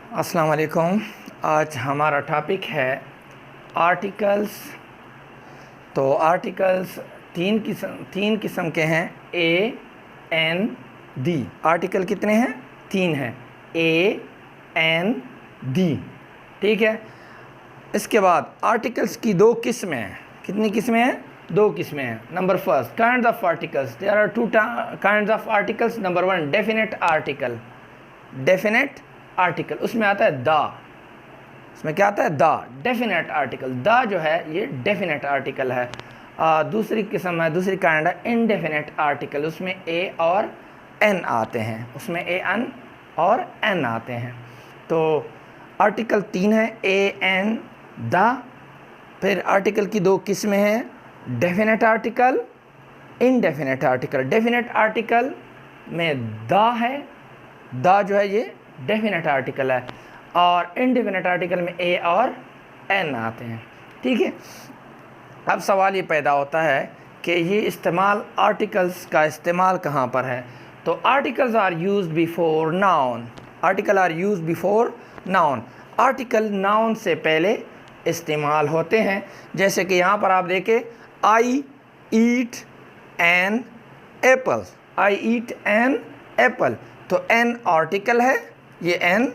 अस्सलाम वालेकुम। आज हमारा टॉपिक है आर्टिकल्स। तो आर्टिकल्स तीन किस्म के हैं, ए, एन, दी। आर्टिकल कितने हैं? 3 हैं, ए, एन, दी। ठीक है। इसके बाद आर्टिकल्स की 2 किस्में हैं। कितनी किस्में हैं? 2 किस्में हैं। Number first, kinds of articles. There are 2 kinds of articles. Number 1, definite article. Definite article उसमें आता है द। इसमें क्या आता है? द। डेफिनेट आर्टिकल, द जो है ये डेफिनेट आर्टिकल है। दूसरी किस्म है, दूसरी काइंड है इनडेफिनेट आर्टिकल। उसमें ए और एन आते हैं, उसमें ए एन और एन आते हैं। तो आर्टिकल 3 है, ए, एन, द। फिर आर्टिकल की 2 किस्में हैं, definite article, indefinite article. Definite article में द है, द जो है ये डेफिनेट आर्टिकल है, और इनडेफिनेट आर्टिकल में ए और एन आते हैं। ठीक है। अब सवाल ये पैदा होता है कि ये इस्तेमाल, आर्टिकल्स का इस्तेमाल कहाँ पर है? तो articles are used before noun. Article are used before noun. Article noun से पहले इस्तेमाल होते हैं। जैसे कि यहाँ पर आप देखें, I eat an apple. I eat an apple. तो एन आर्टिकल है, ये एन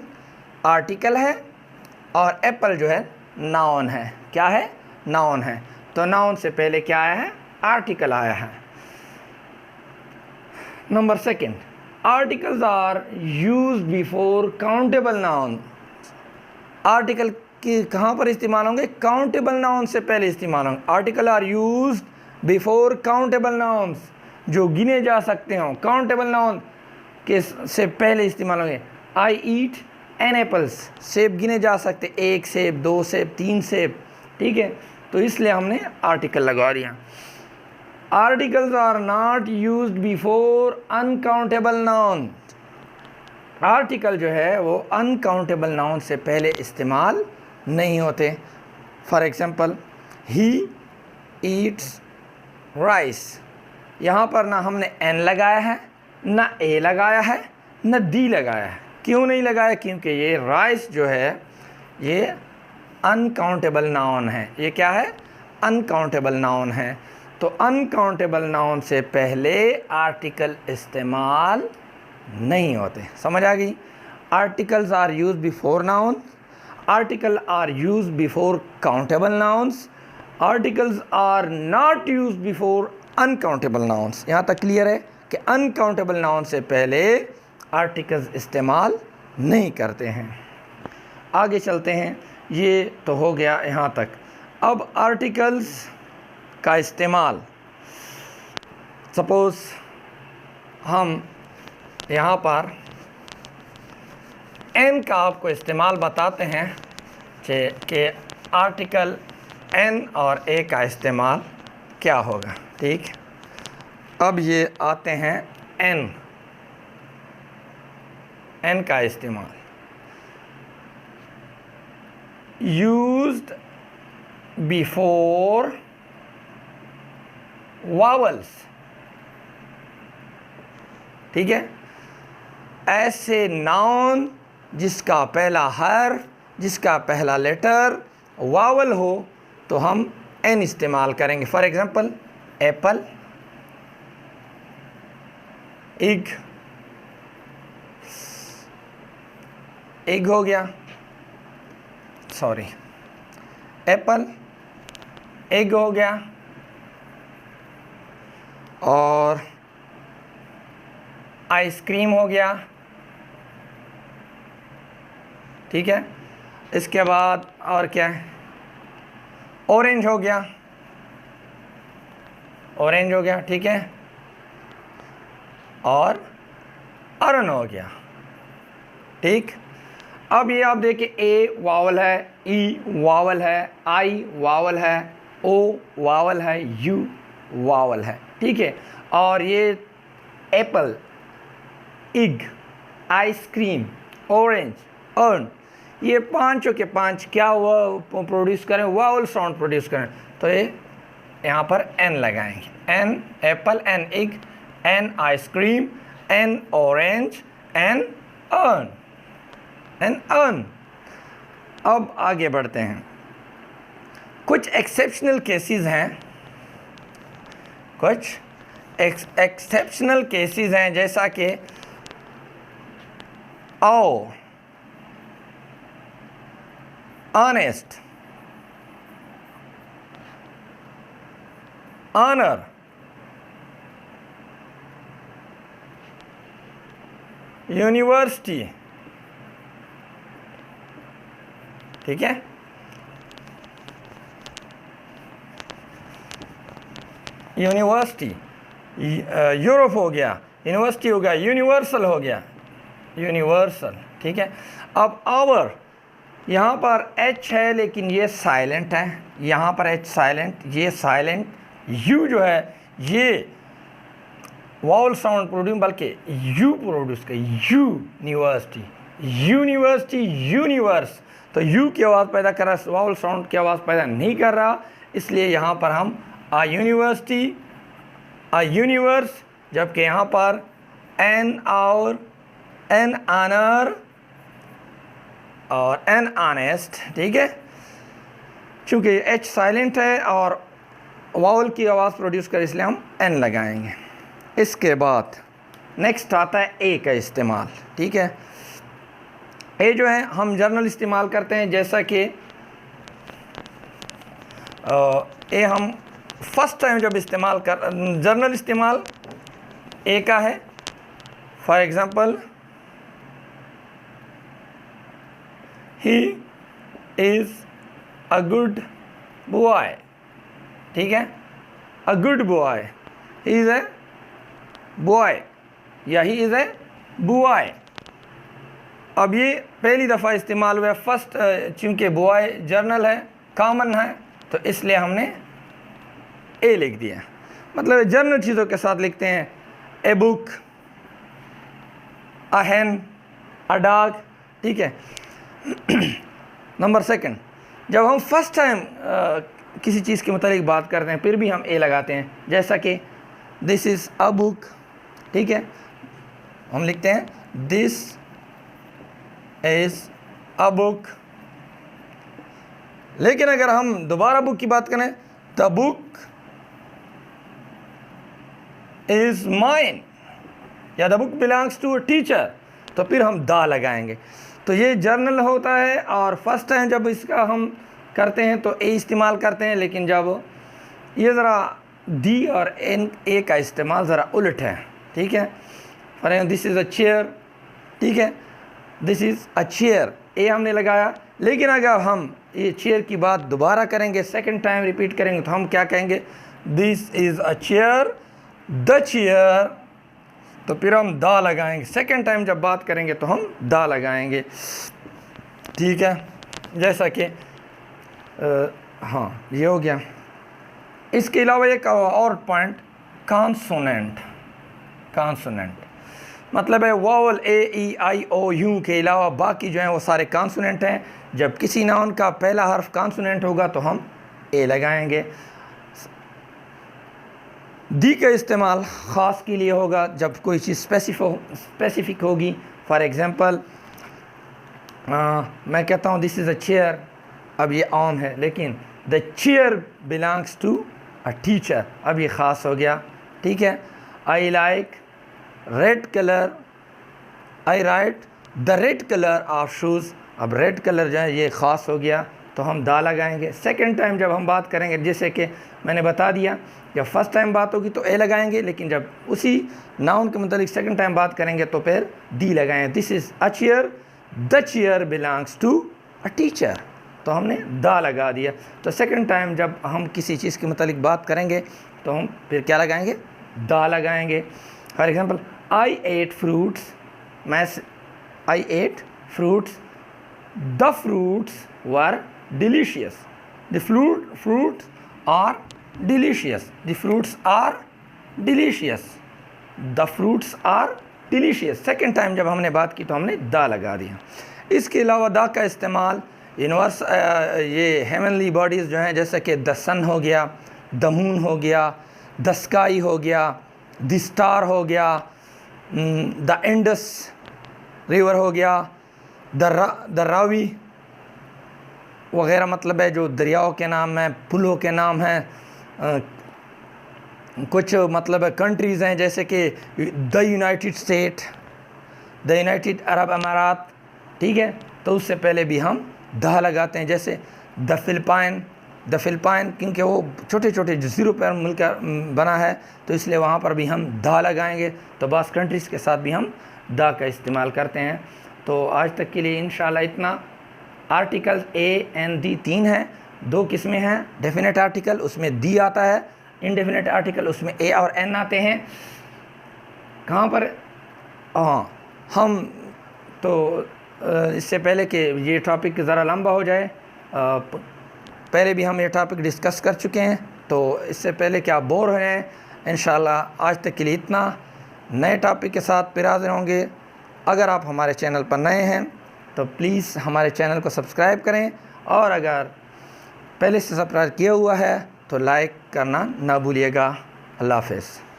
आर्टिकल है, और एप्पल जो है नाउन है। क्या है? नाउन है। तो नाउन से पहले क्या आया है? आर्टिकल आया है। Number second, articles are used before countable noun. Article की कहाँ पर इस्तेमाल होंगे? काउंटेबल नाउन से पहले इस्तेमाल होंगे। Article are used before countable nouns, जो गिने जा सकते हों, काउंटेबल नाउन के से पहले इस्तेमाल होंगे। आई ईट एन एप्पल्स, सेब गिने जा सकते, 1 सेब, 2 सेब, 3 सेब। ठीक है। तो इसलिए हमने आर्टिकल लगा दिया। Articles are not used before uncountable noun. Article जो है वो अनकाउंटेबल नाउन से पहले इस्तेमाल नहीं होते। For example, he eats rice. यहाँ पर ना हमने एन लगाया है, ना ए लगाया है, ना दी लगाया है। क्यों नहीं लगाया? क्योंकि ये राइस जो है ये अनकाउंटेबल नाउन है। ये क्या है? अनकाउंटेबल नाउन है। तो अनकाउंटेबल नाउन से पहले आर्टिकल इस्तेमाल नहीं होते। समझ आ गई? Articles are use before noun, article are use before countable nouns, articles are not use before uncountable nouns. यहाँ तक क्लियर है कि अनकाउंटेबल नाउन से पहले आर्टिकल्स इस्तेमाल नहीं करते हैं। आगे चलते हैं। ये तो हो गया यहाँ तक। अब आर्टिकल्स का इस्तेमाल, सपोज़ हम यहाँ पर एन का आपको इस्तेमाल बताते हैं कि आर्टिकल एन और ए का इस्तेमाल क्या होगा। ठीक। अब ये आते हैं एन, एन का इस्तेमाल। Used before vowels. ठीक है। ऐसे नाउन जिसका पहला हर्फ, जिसका पहला लेटर वावल हो, तो हम एन इस्तेमाल करेंगे। For example, Apple, egg, egg हो गया, सॉरी, एप्पल, एग हो गया, और आइसक्रीम हो गया। ठीक है। इसके बाद और क्या है? ऑरेंज हो गया, ऑरेंज हो गया। ठीक है। और अरन हो गया। ठीक। अब ये आप देखिए, ए वावल है, ई वावल है, आई वावल है, ओ वावल है, यू वावल है। ठीक है। और ये एप्पल, इग, आइसक्रीम, ऑरेंज, अर्न, ये पांचों के पांच क्या वो प्रोड्यूस करें? वावल साउंड प्रोड्यूस करें। तो ये यहाँ पर एन लगाएंगे। An apple, an egg, an ice cream, an orange, an urn. And urn. अब आगे बढ़ते हैं। कुछ एक्सेप्शनल केसेस हैं, कुछ एक्सेप्शनल केसेस हैं, जैसा कि ओ, ऑनेस्ट, ऑनर, यूनिवर्सिटी, ठीक है। यूनिवर्सिटी, यूरोप हो गया, यूनिवर्सिटी हो गया, यूनिवर्सल हो गया, यूनिवर्सल, ठीक है। अब आवर, यहाँ पर एच है लेकिन ये साइलेंट है, यहाँ पर एच साइलेंट, ये साइलेंट, यू जो है ये वावल साउंड प्रोड्यूस, बल्कि यू प्रोड्यूस कर, यूनिवर्सिटी, यूनिवर्सिटी, यूनिवर्स, तो यू की आवाज़ पैदा कर रहा है, वावल साउंड की आवाज़ पैदा नहीं कर रहा, इसलिए यहाँ पर हम आ यूनिवर्सिटी, आ यूनिवर्स, जबकि यहाँ पर एन और एन ऑनर और एन ऑनेस्ट, ठीक है। चूँकि एच साइलेंट है और वावल की आवाज़ प्रोड्यूस कर, इसलिए हम एन लगाएंगे। इसके बाद नेक्स्ट आता है ए का इस्तेमाल, ठीक है। ए जो है हम जर्नल इस्तेमाल करते हैं, जैसा कि ए हम फर्स्ट टाइम जब इस्तेमाल कर, जर्नल इस्तेमाल ए का है। For example, he is a good boy, ठीक है। A good boy, he is a boy या ही इज़ ए बॉय। अब ये पहली दफ़ा इस्तेमाल हुआ फर्स्ट, चूँकि बॉय जर्नल है, कॉमन है, तो इसलिए हमने ए लिख दिया। मतलब जर्नल चीज़ों के साथ लिखते हैं, a book, a Hahn, a dog, ठीक है। नंबर सेकंड, जब हम फर्स्ट टाइम किसी चीज़ के मुतालिक बात करते हैं फिर भी हम ए लगाते हैं, जैसा कि दिस इज़ अ बुक, ठीक है। हम लिखते हैं दिस इज़ अ बुक। लेकिन अगर हम दोबारा बुक की बात करें, द बुक इज़ माइन या the book belongs to a teacher, तो फिर हम दा लगाएंगे। तो ये जर्नल होता है और फर्स्ट टाइम जब इसका हम करते हैं तो ए इस्तेमाल करते हैं, लेकिन जब ये ज़रा दी और एन ए का इस्तेमाल ज़रा उलट है, ठीक है। For example, this is a chair, ठीक है, दिस इज़ अ चेयर, ए हमने लगाया। लेकिन अगर हम ये चेयर की बात दोबारा करेंगे, सेकंड टाइम रिपीट करेंगे, तो हम क्या कहेंगे, this is a chair, the chair, तो फिर हम दा लगाएंगे। सेकंड टाइम जब बात करेंगे तो हम दा लगाएंगे, ठीक है। जैसा कि हाँ, ये हो गया। इसके अलावा एक और पॉइंट, कॉन्सोनेंट। कॉन्सोनेंट मतलब है vowel A E I O you के अलावा बाकी जो हैं वो सारे कॉन्सोनेंट हैं। जब किसी नाउन का पहला हर्फ कॉन्सोनेंट होगा तो हम ए लगाएंगे। दी का इस्तेमाल ख़ास के लिए होगा जब कोई चीज़ स्पेसिफिक होगी। फॉर एग्ज़ाम्पल, मैं कहता हूँ दिस इज़ अ चेयर, अब ये आम है, लेकिन the chair belongs to a teacher, अब ये ख़ास हो गया, ठीक है। I like red colour, I write the red colour of shoes, अब रेड कलर जो है ये ख़ास हो गया तो हम दा लगाएंगे। सेकंड टाइम जब हम बात करेंगे, जैसे कि मैंने बता दिया, जब फर्स्ट टाइम बात होगी तो ए लगाएंगे, लेकिन जब उसी नाउन के मतलब सेकंड टाइम बात करेंगे तो फिर डी लगाएंगे। This is a chair, the chair belongs to a teacher, तो हमने दा लगा दिया। तो सेकंड टाइम जब हम किसी चीज़ के मतलब बात करेंगे तो हम फिर क्या लगाएंगे, दा लगाएंगे। For example, I ate fruits, I ate fruits, the fruits were delicious, the fruits are delicious, the fruits are delicious, the fruits are delicious। Second time जब हमने बात की तो हमने दा लगा दिया। इसके अलावा दा का इस्तेमाल यूनिवर्स, ये हेवनली बॉडीज़ जो हैं, जैसे कि द सन हो गया, द मून हो गया, द स्काई हो गया, द स्टार हो गया, द इंडस रिवर हो गया, दर्रावी वगैरह मतलब है जो दरियाओं के नाम हैं, पुलों के नाम हैं। कुछ मतलब कंट्रीज़ हैं जैसे कि the United state, the United Arab अमारात, ठीक है। तो उससे पहले भी हम द लगाते हैं, जैसे द फिलिपाइन क्योंकि वो छोटे छोटे जज़ीरों पर मिलकर बना है, तो इसलिए वहाँ पर भी हम द लगाएंगे। तो बस कंट्रीज़ के साथ भी हम द का इस्तेमाल करते हैं। तो आज तक के लिए इंशाल्लाह इतना। आर्टिकल ए एन दी 3 हैं, 2 किस्में हैं। डेफिनेट आर्टिकल उसमें दी आता है, इनडेफिनेट आर्टिकल उसमें ए और एन आते हैं। कहाँ पर हम तो इससे पहले कि ये टॉपिक ज़रा लंबा हो जाए, पहले भी हम ये टॉपिक डिस्कस कर चुके हैं, तो इससे पहले कि आप बोर हो रहे हैं, इंशाल्लाह आज तक के लिए इतना। नए टॉपिक के साथ फिर हाज़िर होंगे। अगर आप हमारे चैनल पर नए हैं तो प्लीज़ हमारे चैनल को सब्सक्राइब करें, और अगर पहले से सब्सक्राइब किया हुआ है तो लाइक करना ना भूलिएगा। अल्लाह हाफ़िज़।